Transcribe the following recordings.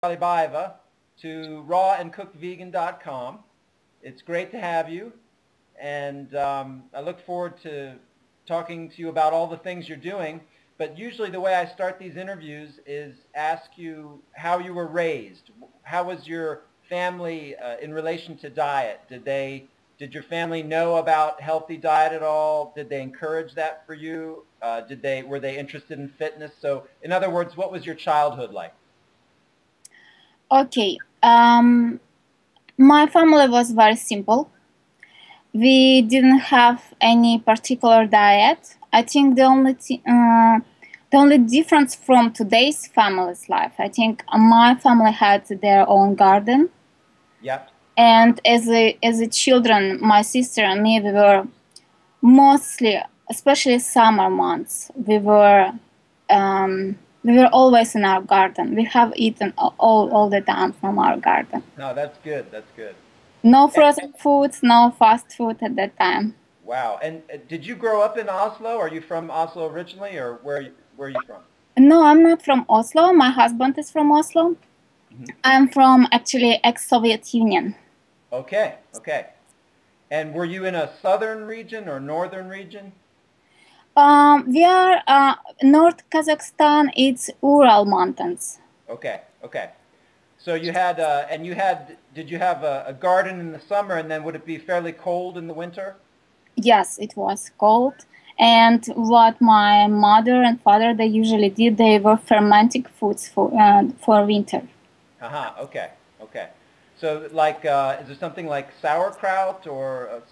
Kalybayeva to rawandcookedvegan.com. It's great to have you, and I look forward to talking to you about all the things you're doing. But usually the way I start these interviews is ask you how you were raised. How was your family in relation to diet? Did your family know about healthy diet at all? Did they encourage that for you? Were they interested in fitness? So in other words, what was your childhood like? Okay. My family was very simple. We didn't have any particular diet. I think the only difference from today's family's life, I think my family had their own garden. Yep. And as a children, my sister and me, we were mostly, especially summer months, we were always in our garden. We have eaten all the time from our garden. No, that's good. That's good. No frozen foods, no fast food at that time. Wow. And did you grow up in Oslo? Are you from Oslo originally, or where are you from? No, I'm not from Oslo. My husband is from Oslo. Mm-hmm. I'm from actually ex-Soviet Union. Okay. Okay. And were you in a southern region or northern region? We are North Kazakhstan. It's Ural Mountains. Okay. Okay. So you had, did you have a garden in the summer, and then would it be fairly cold in the winter? Yes, it was cold. And what my mother and father, they usually did, they were fermenting foods for winter. Okay. Okay. So like, is there something like sauerkraut or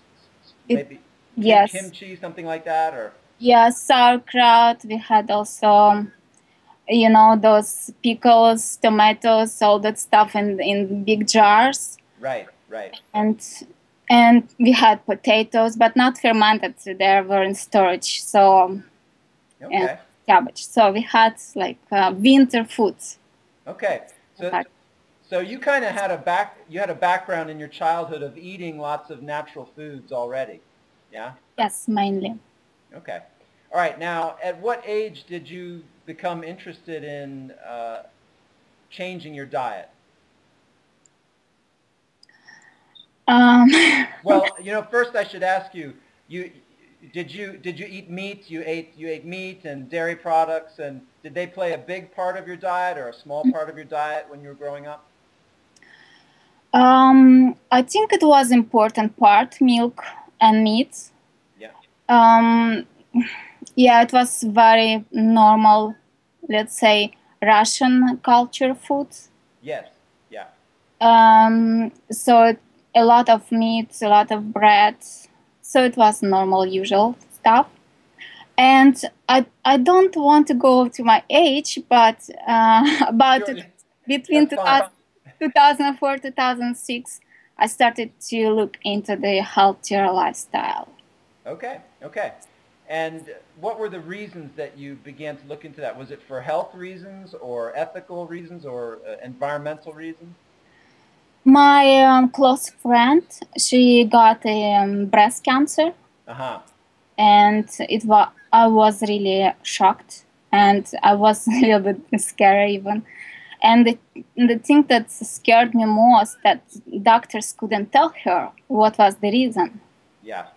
maybe yes, kimchi, something like that, or? Yeah, sauerkraut. We had also, those pickles, tomatoes, all that stuff in big jars. Right, right. And we had potatoes, but not fermented. They were in storage. So, okay. And cabbage. So we had like winter foods. Okay. So you kind of had a background in your childhood of eating lots of natural foods already. Yeah? Yes, mainly. Okay. All right. Now, at what age did you become interested in changing your diet? Well, first I should ask you, did you eat meat? You ate meat and dairy products, and did they play a big part of your diet or a small part of your diet when you were growing up? I think it was important part, milk and meat. Yeah. Yeah, it was very normal, let's say, Russian culture food. Yes. Yeah. So a lot of meat, a lot of bread. So it was normal, usual stuff. And I don't want to go to my age, but about Sure. between 2004 2006, I started to look into the healthier lifestyle. Okay. Okay. And what were the reasons that you began to look into that? Was it for health reasons or ethical reasons or environmental reasons? My close friend, she got breast cancer. And I was really shocked, and I was a little bit scared even. And the thing that scared me most, that doctors couldn't tell her what was the reason. Yeah.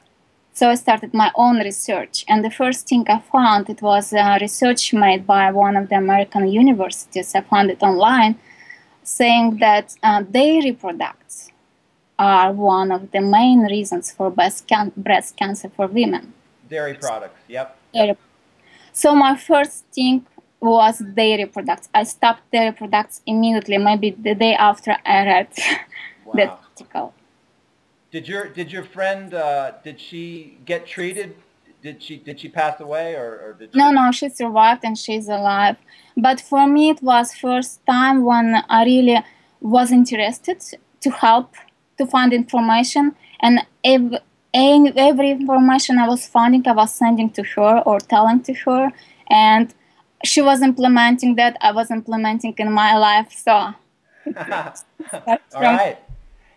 So I started my own research, and the first thing I found, it was research made by one of the American universities. I found it online, saying that dairy products are one of the main reasons for breast cancer for women. Dairy products, yep. So my first thing was dairy products. I stopped dairy products immediately, maybe the day after I read that article. Did your friend, did she get treated? Did she pass away or did she? No, she survived and she's alive. But for me, it was first time when I really was interested to help, to find information, and every information I was finding, I was sending to her or telling to her, and she was implementing that. I was implementing in my life. So, all right.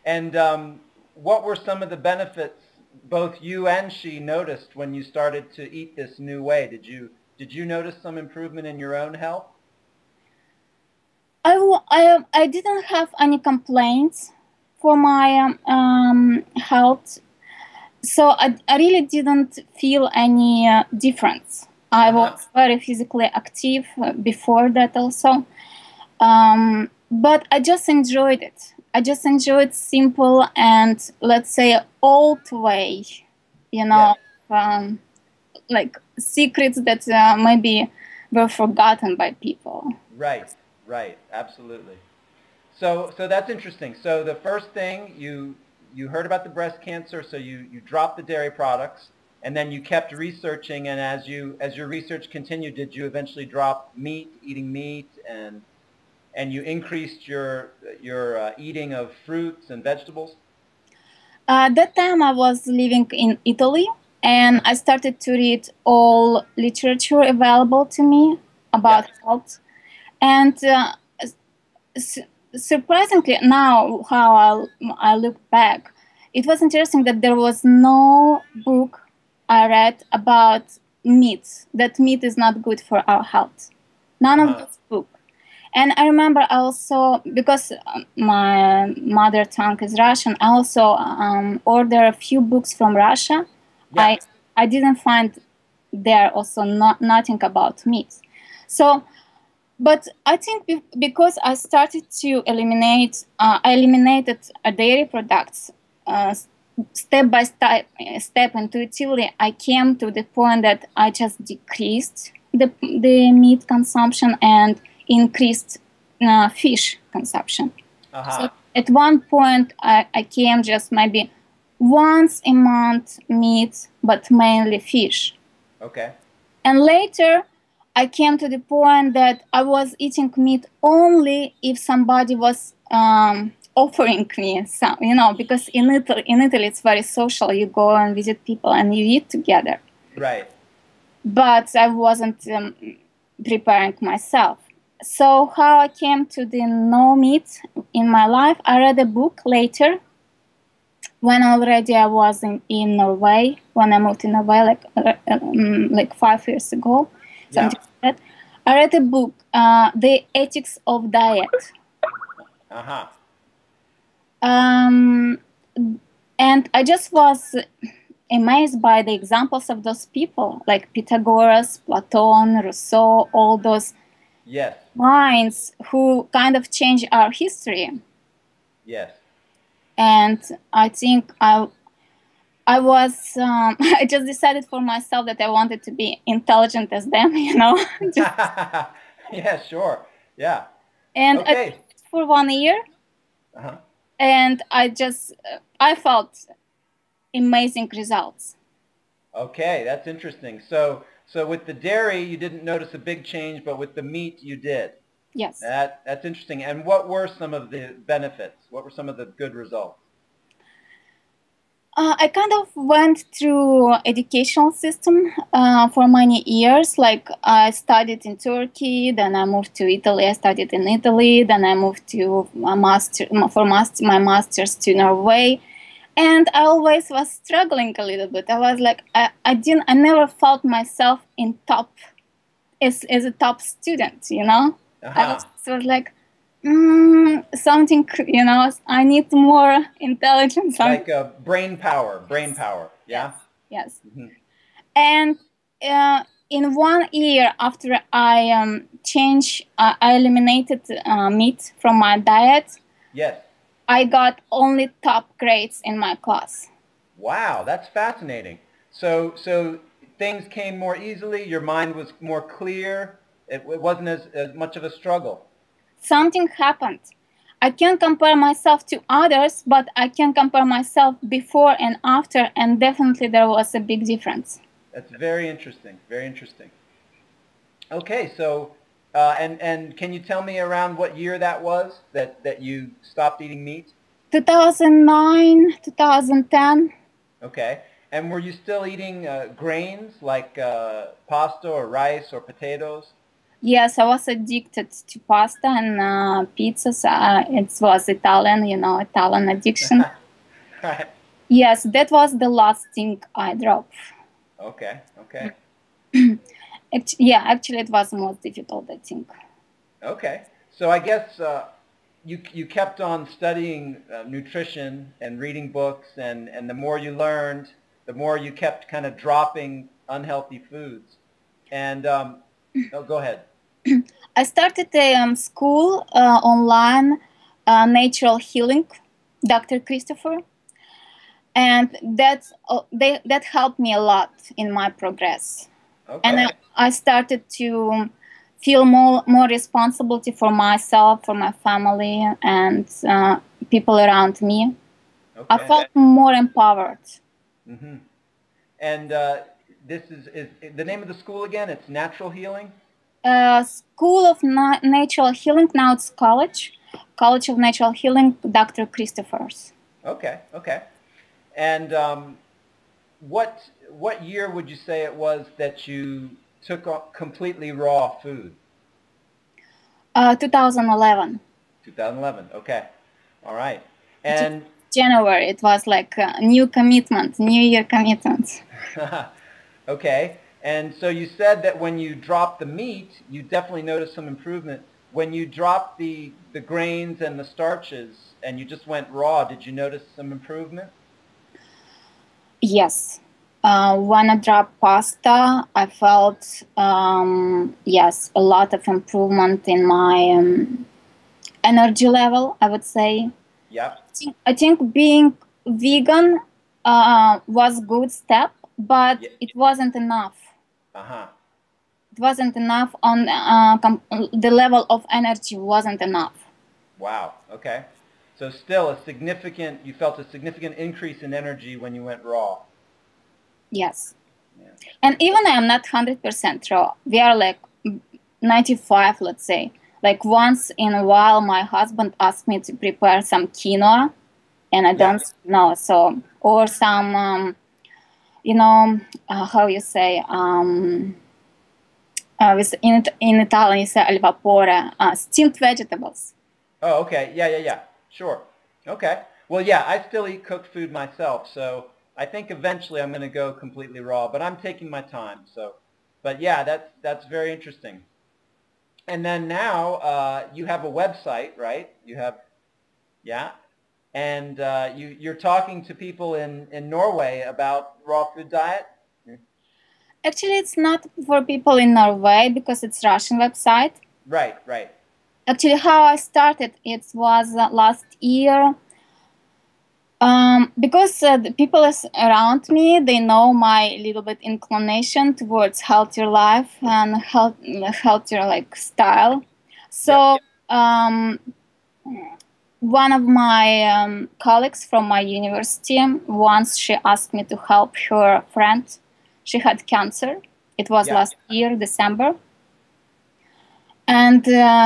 And what were some of the benefits both you and she noticed when you started to eat this new way? Did you notice some improvement in your own health? I didn't have any complaints for my health, so I really didn't feel any difference. I was very physically active before that also, but I just enjoyed it. I just enjoyed simple and, let's say, old way, you know, like secrets that maybe were forgotten by people. Right, right, absolutely. So that's interesting. So the first thing you heard about the breast cancer, so you dropped the dairy products, and then you kept researching. And as your research continued, did you eventually drop meat, eating meat, and you increased your eating of fruits and vegetables? At that time, I was living in Italy, and I started to read all literature available to me about health. And surprisingly, now how I look back, it was interesting that there was no book I read about meat, that meat is not good for our health. None of this book. And I remember also, because my mother tongue is Russian, I also ordered a few books from Russia. I didn't find there also nothing about meat. So, but I think because I started to eliminate, I eliminated dairy products step by step intuitively. I came to the point that I just decreased the meat consumption and increased fish consumption. So at one point, I came just maybe once a month meat, but mainly fish. Okay. And later, I came to the point that I was eating meat only if somebody was offering me some, you know, because in Italy it's very social. You go and visit people and you eat together. Right. But I wasn't preparing myself. So how I came to the no meat in my life, I read a book later when already I was in Norway, when I moved to Norway like 5 years ago, something like that. I read a book, The Ethics of Diet. And I just was amazed by the examples of those people, like Pythagoras, Platon, Rousseau, all those minds who kind of change our history. Yes. And I think I was, I just decided for myself that I wanted to be intelligent as them, you know. Yeah, sure. Yeah. And I did it for 1 year. And I felt amazing results. Okay, that's interesting. So with the dairy, you didn't notice a big change, but with the meat, you did. Yes. That's interesting. And what were some of the benefits? What were some of the good results? I kind of went through educational system for many years. Like I studied in Turkey, then I moved to Italy. I studied in Italy, then I moved to my master's to Norway, and I always was struggling a little bit. I was like, I never felt myself in top as a top student, you know. I was like, something, you know, I need more intelligence. Like brain power, yeah? Yes. And in 1 year after I changed, I eliminated meat from my diet. Yes. I got only top grades in my class. Wow, that's fascinating. So things came more easily, your mind was more clear, it wasn't as much of a struggle. Something happened. I can't compare myself to others, but I can compare myself before and after, and definitely there was a big difference. That's very interesting, very interesting. Okay, so, and can you tell me around what year that was that you stopped eating meat? 2009, 2010. Okay, and were you still eating grains like pasta or rice or potatoes? Yes, I was addicted to pasta and pizzas. It was Italian, you know, Italian addiction. Right. Yes, that was the last thing I dropped. Okay, Yeah, actually it was most difficult, I think. Okay. So I guess you kept on studying nutrition and reading books, and the more you learned, the more you kept kind of dropping unhealthy foods. And oh, go ahead. I started a school online, natural healing, Dr. Christopher, and that helped me a lot in my progress. Okay. And I started to feel more responsibility for myself, for my family, and people around me. Okay. I felt more empowered. Mm-hmm. And this is the name of the school again? It's Natural Healing? School of Natural Healing, now it's College of Natural Healing, Dr. Christopher's. Okay, okay. And what year would you say it was that you took completely raw food? 2011. 2011. Okay. All right. And January, it was like a new commitment, New Year commitment. okay. And so you said that when you dropped the meat, you definitely noticed some improvement. When you dropped the grains and the starches and you just went raw, did you notice some improvement? Yes. When I dropped pasta, I felt, yes, a lot of improvement in my energy level, I would say. Yep. I think being vegan was a good step, but it wasn't enough. Uh-huh. It wasn't enough on the level of energy wasn't enough. Wow. Okay. So still you felt a significant increase in energy when you went raw. Yes. Yeah. And even I am not 100% raw. We are like 95, let's say. Like once in a while, my husband asked me to prepare some quinoa, and I don't know. So, or some, how you say, in Italian, you say al vapore, steamed vegetables. Oh, okay. Yeah. Sure. Okay. Well, yeah, I still eat cooked food myself, so I think eventually I'm going to go completely raw, but I'm taking my time. So, but yeah, that's very interesting. And then now you have a website, right? Yeah, and you're talking to people in Norway about raw food diet. Actually, it's not for people in Norway because it's Russian website. Right. Actually, how I started, it was last year. Because the people around me, they know my little bit inclination towards healthier life and healthier like style. So one of my colleagues from my university, once she asked me to help her friend. She had cancer. It was last year, December. And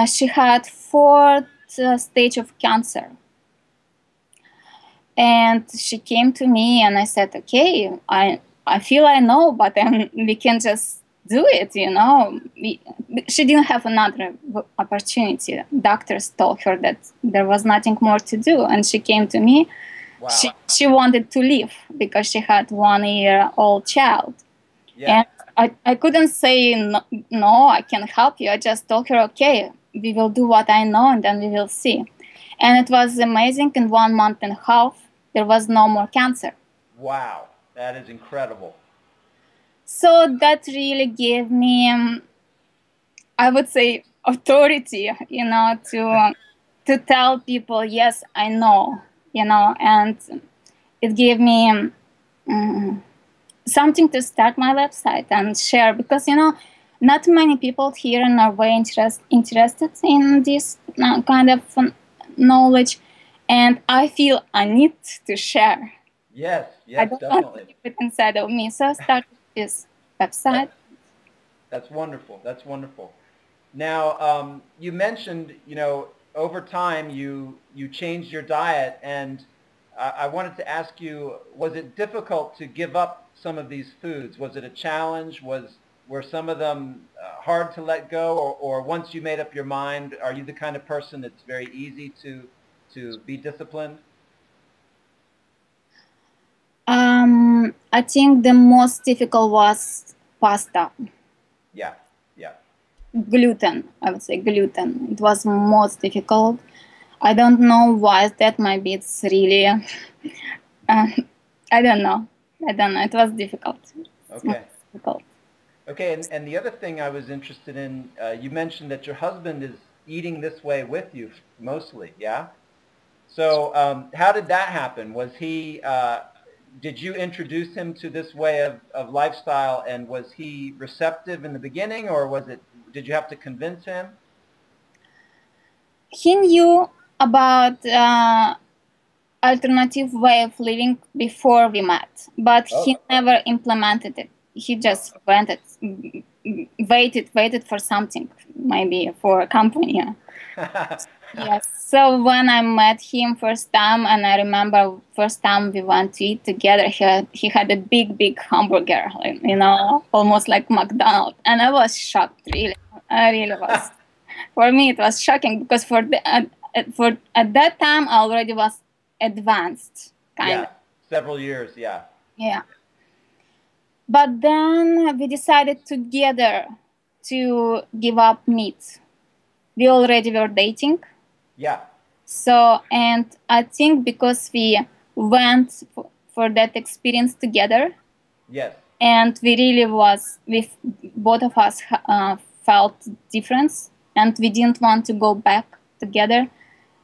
she had fourth stage of cancer. And she came to me and I said, okay, I feel I know, but we can just do it, you know. She didn't have another opportunity. Doctors told her that there was nothing more to do. And she came to me. Wow. She wanted to live because she had 1-year-old child. Yeah. And I couldn't say, no, I can help you. I just told her, okay, we will do what I know and then we will see. And it was amazing. In 1 month and a half, there was no more cancer. Wow, that is incredible. So that really gave me, I would say, authority, you know, to tell people, yes, I know, you know, and it gave me something to start my website and share because, you know, not many people here in Norway interested in this kind of knowledge, and I feel I need to share. Yes, I don't definitely. want to keep it inside of me, so I started this website. That's wonderful. That's wonderful. Now, you mentioned, you know, over time you changed your diet, and I wanted to ask you, was it difficult to give up some of these foods? Was it a challenge? Were some of them hard to let go, or once you made up your mind, are you the kind of person that's very easy to be disciplined? I think the most difficult was pasta. Yeah. gluten. I would say gluten. It was most difficult. I don't know why that. Maybe it's really. I don't know. It was difficult. Okay. Difficult. Okay, and the other thing I was interested in, you mentioned that your husband is eating this way with you mostly, yeah? So how did that happen? Was he, did you introduce him to this way of lifestyle, and was he receptive in the beginning, or did you have to convince him? He knew about alternative way of living before we met, but he never implemented it. He just waited for something, maybe for a company. Yes. So when I met him first time, and I remember first time we went to eat together, he had a big hamburger, almost like McDonald's, and I was shocked. Really, I really was. For me, it was shocking because at that time I already was advanced, kind of. Several years, yeah. Yeah. But then we decided together to give up meat. We already were dating. Yeah. So, and I think because we went for that experience together. Yes. And we really both of us felt difference, and we didn't want to go back together.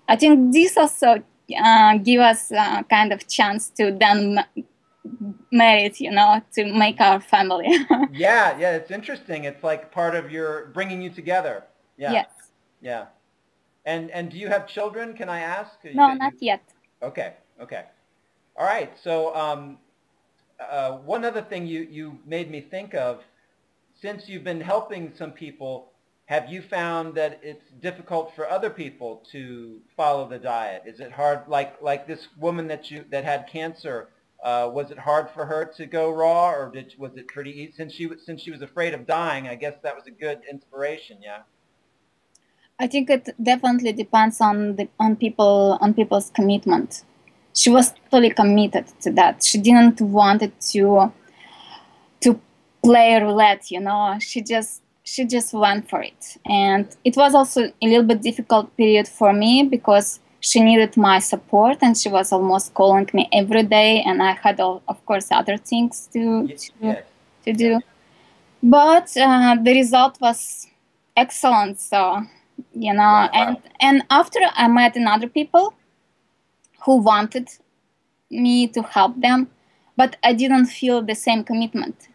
I think this also give us a kind of chance to then marry, to make our family. Yeah, it's interesting. It's like part of your bringing you together. Yeah. Yes. Yeah. And do you have children, can I ask? No, not yet. Okay. All right. So one other thing you made me think of, since you've been helping some people, have you found that it's difficult for other people to follow the diet? Is it hard, like this woman that had cancer? Was it hard for her to go raw, or was it pretty easy? Since she was afraid of dying, I guess that was a good inspiration. Yeah. I think it definitely depends on people's commitment. She was totally committed to that. She didn't want it to play roulette, She just went for it. And it was also a little bit difficult period for me because she needed my support, and she was almost calling me every day, and I had, of course, other things to do. But the result was excellent. So, and after I met other people who wanted me to help them, but I didn't feel the same commitment.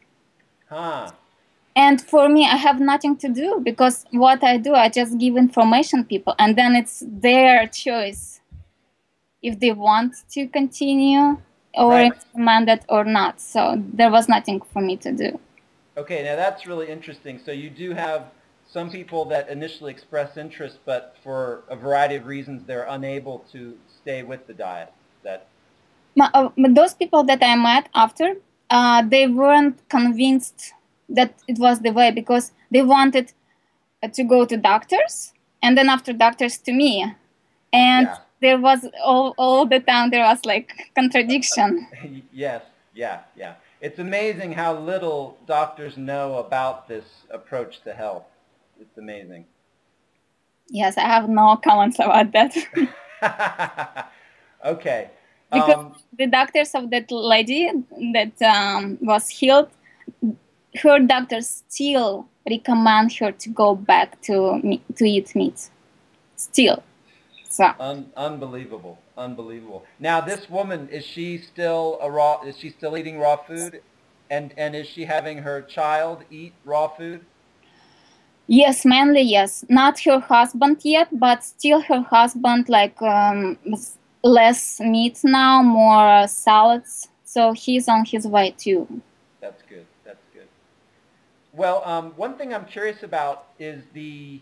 And for me, I have nothing to do, because what I do, I just give information people, and then it's their choice if they want to continue or implement it or not. So there was nothing for me to do. Okay, now that's really interesting. So you do have some people that initially express interest, but for a variety of reasons, they're unable to stay with the diet. Those people that I met after, they weren't convinced that it was the way, because they wanted to go to doctors, and then after doctors to me. And there was all the time, there was like contradiction. Yes, yeah. It's amazing how little doctors know about this approach to health. It's amazing. Yes, I have no comments about that. Okay. Because the doctors of that lady that was healed, her doctors still recommend her to go back to eat meat. Still. So. Unbelievable. Now, this woman, is she still eating raw food? And is she having her child eat raw food? Yes, mainly yes. Not her husband yet, but still her husband less meat now, more salads. So he's on his way too. That's good. Well, one thing I'm curious about is the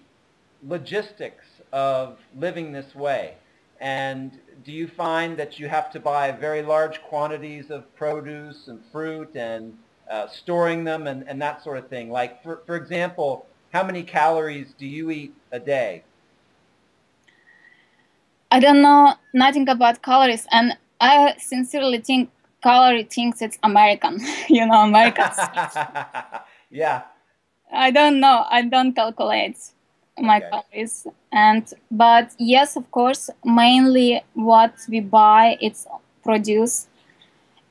logistics of living this way. And do you find that you have to buy very large quantities of produce and fruit and storing them and that sort of thing? Like, for example, how many calories do you eat a day? I don't know nothing about calories, and I sincerely think calorie thinks it's American. Americans. Yeah. I don't know. I don't calculate my Okay. calories. But yes, of course, mainly what we buy, it's produce.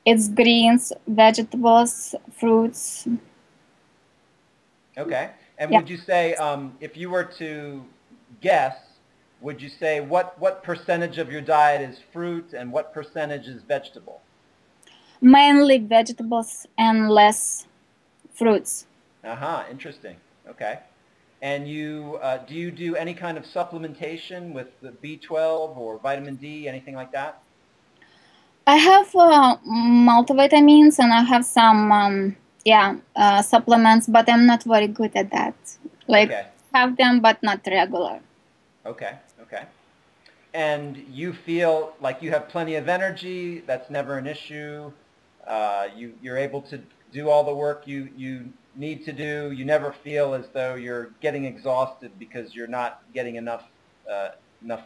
It's greens, vegetables, fruits. Okay. And Yeah. would you say, if you were to guess, would you say what percentage of your diet is fruit and what percentage is vegetable? Mainly vegetables and less fruits. Uh-huh, interesting. Okay. And do you do any kind of supplementation with the B12 or vitamin D, anything like that? I have multivitamins and I have some supplements, but I'm not very good at that. Like Okay. have them, but not regular. Okay. Okay. And you feel like you have plenty of energy, that's never an issue. You're able to do all the work you need to do. You never feel as though you're getting exhausted because you're not getting enough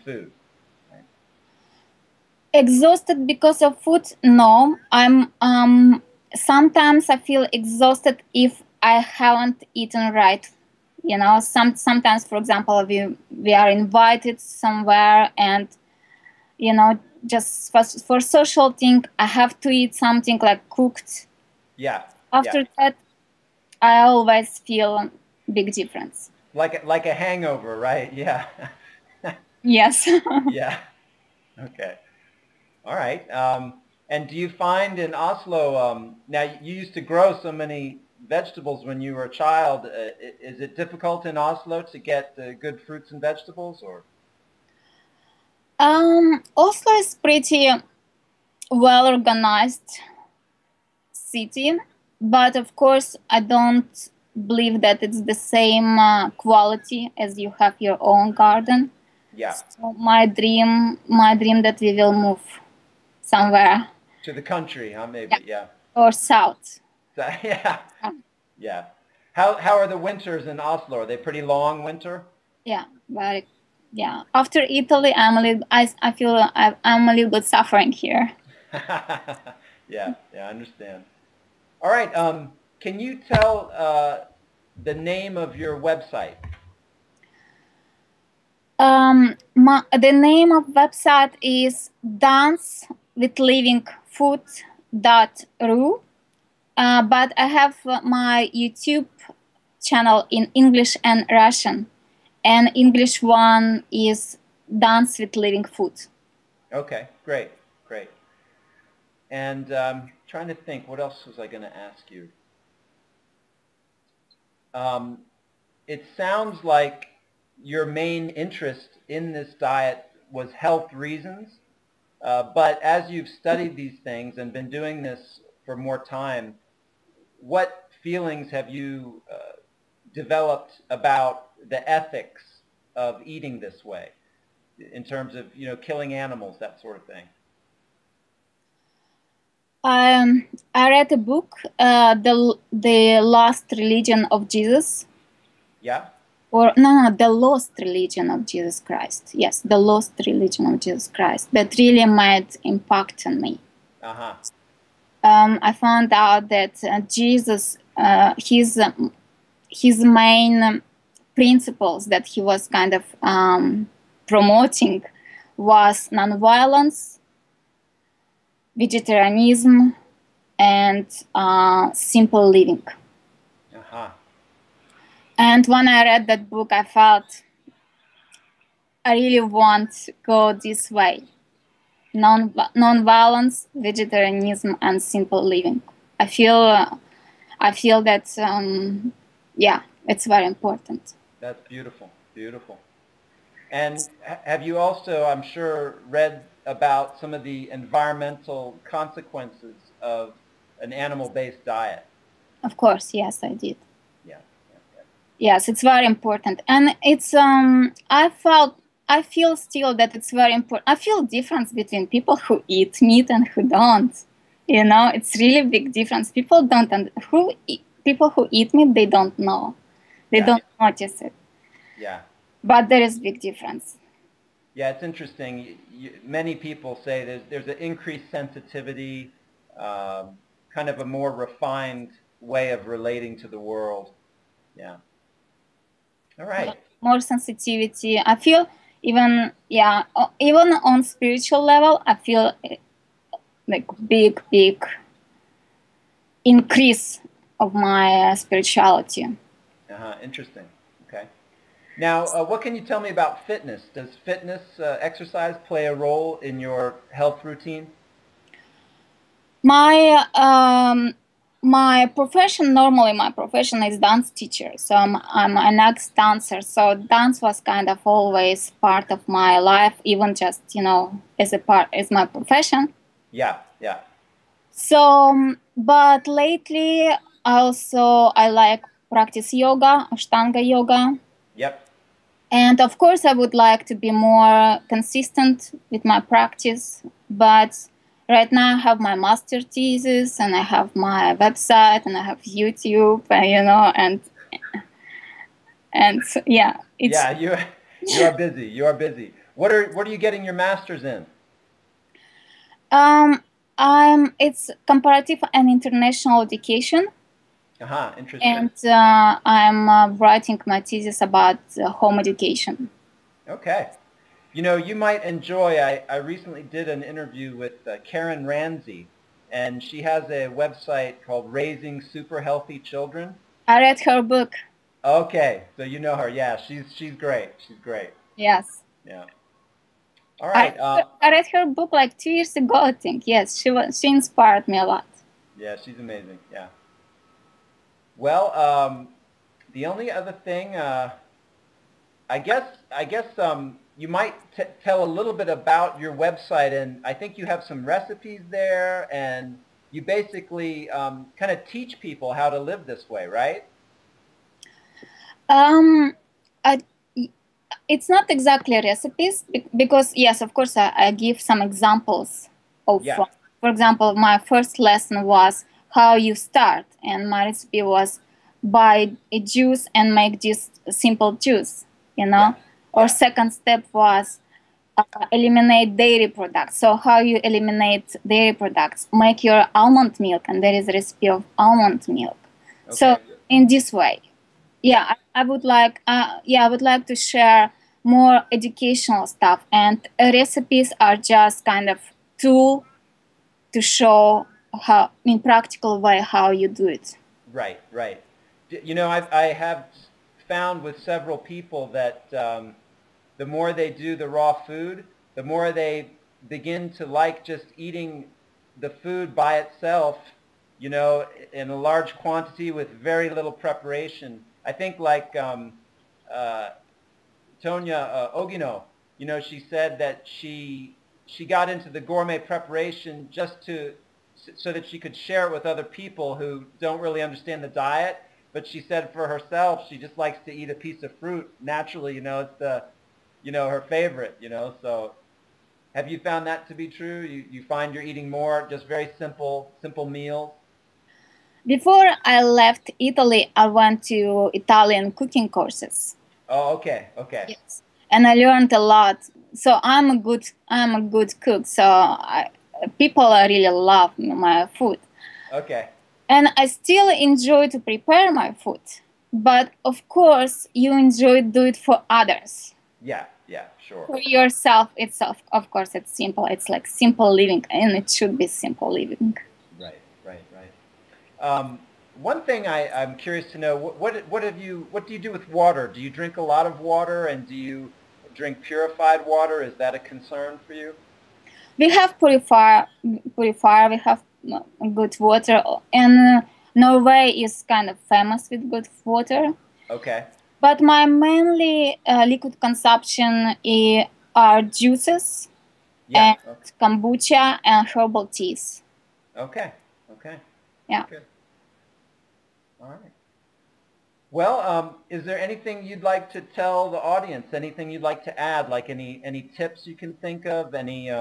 food. Right? Exhausted because of food? No, I'm sometimes I feel exhausted if I haven't eaten right. Sometimes, for example, we are invited somewhere, and just for social thing, I have to eat something like cooked. Yeah. Yeah. After that, I always feel big difference. Like a hangover, right? Yeah. Yes. Yeah. Okay. All right. And do you find in Oslo, now you used to grow so many vegetables when you were a child. Is it difficult in Oslo to get good fruits and vegetables, or? Oslo is pretty well organized city, but of course, I don't believe that it's the same quality as you have your own garden. Yeah. So my dream that we will move somewhere, To the country, huh? yeah, Maybe. Yeah. or south. Yeah. Yeah. How are the winters in Oslo? Are they pretty long winter? Yeah, but yeah, after Italy, I feel I'm a little bit suffering here. Yeah. Yeah. I understand. All right. Can you tell the name of your website? The name of website is dancewithlivingfood.ru. But I have my YouTube channel in English and Russian, and English one is Dance with Living Food. Okay. Great. Great. And trying to think, what else was I going to ask you? Um, it sounds like your main interest in this diet was health reasons, but as you've studied these things and been doing this for more time, what feelings have you developed about the ethics of eating this way in terms of, killing animals, that sort of thing? I read a book, the Last Religion of Jesus, Yeah? or no, the Lost Religion of Jesus Christ. Yes, the Lost Religion of Jesus Christ. That really made impact on me. Uh-huh. I found out that Jesus, his main principles that he was kind of promoting was nonviolence, vegetarianism, and simple living. Uh-huh. And when I read that book, I felt I really want to go this way. Non-violence, vegetarianism, and simple living. I feel that it's very important. That's beautiful. Beautiful. And have you also, I'm sure, read about some of the environmental consequences of an animal-based diet? Of course, yes, I did. Yeah. Yes, it's very important, and it's I feel still that it's very important. I feel difference between people who eat meat and who don't. It's really big difference. People who eat meat, they don't know, they Yeah. don't notice it, Yeah. but there is big difference. Yeah, it's interesting. Many people say there's an increased sensitivity, kind of a more refined way of relating to the world. Yeah. All right. More sensitivity. I feel even, yeah, even on spiritual level, I feel like big increase of my spirituality. Interesting. Okay. Now, what can you tell me about fitness? Does fitness, exercise, play a role in your health routine? My profession, normally my profession is dance teacher. So I'm an ex-dancer. So dance was kind of always part of my life, even just, as my profession. Yeah, yeah. So, but lately I like practice yoga, Ashtanga yoga. Yep. And of course, I would like to be more consistent with my practice. But right now, I have my master thesis, and I have my website, and I have YouTube, and yeah, it's. Yeah, you are busy. You are busy. What are you getting your master's in? It's comparative and international education, Interesting. and I'm writing my thesis about home education. Okay. You might enjoy, I recently did an interview with Karen Ramsey, and she has a website called Raising Super Healthy Children. I read her book. Okay, so you know her. Yeah, she's great. She's great. Yes. Yeah. All right. I read her book like 2 years ago, I think. Yes, she inspired me a lot. Yeah, she's amazing. Yeah. Well, the only other thing, I guess you might tell a little bit about your website, and I think you have some recipes there, and you basically kind of teach people how to live this way, right? It's not exactly recipes because yes, of course, I give some examples of. Yeah. For example, my first lesson was how you start, and my recipe was buy a juice and make this simple juice, Yeah. Or Yeah. second step was eliminate dairy products. So how you eliminate dairy products? Make your almond milk, and there is a recipe of almond milk. Okay. So in this way, yeah, I would like, I would like to share more educational stuff, and recipes are just kind of tool to show how, in practical way, how you do it. Right. Right. I have found with several people that the more they do the raw food, the more they begin to like just eating the food by itself, in a large quantity with very little preparation. I think like Tonya Ogino, she said that she got into the gourmet preparation just so that she could share it with other people who don't really understand the diet. But she said for herself, she just likes to eat a piece of fruit naturally. It's her favorite. So have you found that to be true? You find you're eating more just very simple meals? Before I left Italy, I went to Italian cooking courses. Oh, okay. Yes, and I learned a lot. So I'm a good cook. So people really love my food. Okay. And I still enjoy to prepare my food. But of course, you enjoy do it for others. Yeah, sure. For yourself, of course, it's simple. It's like simple living, and it should be simple living. Right. One thing I'm curious to know, what do you do with water? Do you drink a lot of water, and do you drink purified water? Is that a concern for you? We have purifier. We have good water, and Norway is kind of famous with good water. Okay. But my mainly liquid consumption are juices, and kombucha and herbal teas. Okay. Yeah. Good. All right. Well, is there anything you'd like to tell the audience? Anything you'd like to add? Like any tips you can think of? Any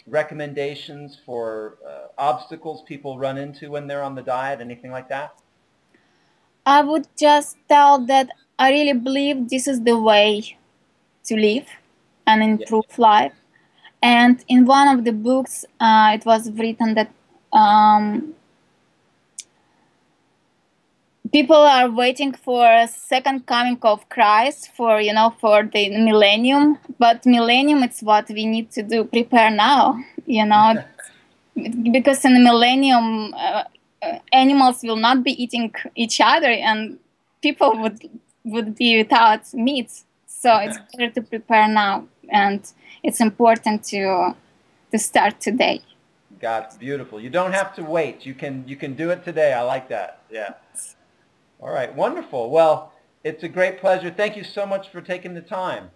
recommendations for obstacles people run into when they're on the diet? Anything like that? I would just tell that I really believe this is the way to live and improve life. And in one of the books, it was written that people are waiting for a second coming of Christ for, for the millennium. But millennium, it's what we need to do, prepare now, because in the millennium, animals will not be eating each other and people would be without meat. So it's better to prepare now, and it's important to start today. Got beautiful. You don't have to wait. You can do it today. I like that. Yeah. All right. Wonderful. Well, it's a great pleasure. Thank you so much for taking the time.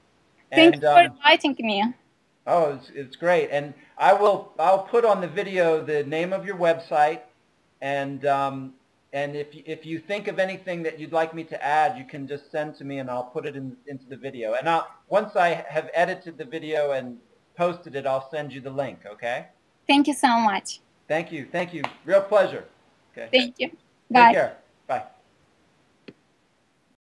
Thank you for inviting me. Oh, it's great. And I'll put on the video the name of your website, and if you think of anything that you'd like me to add, you can just send to me and I'll put it into the video. And once I have edited the video and posted it, I'll send you the link, okay? Thank you so much. Thank you. Thank you. Real pleasure. Okay. Thank you. Bye. Take care.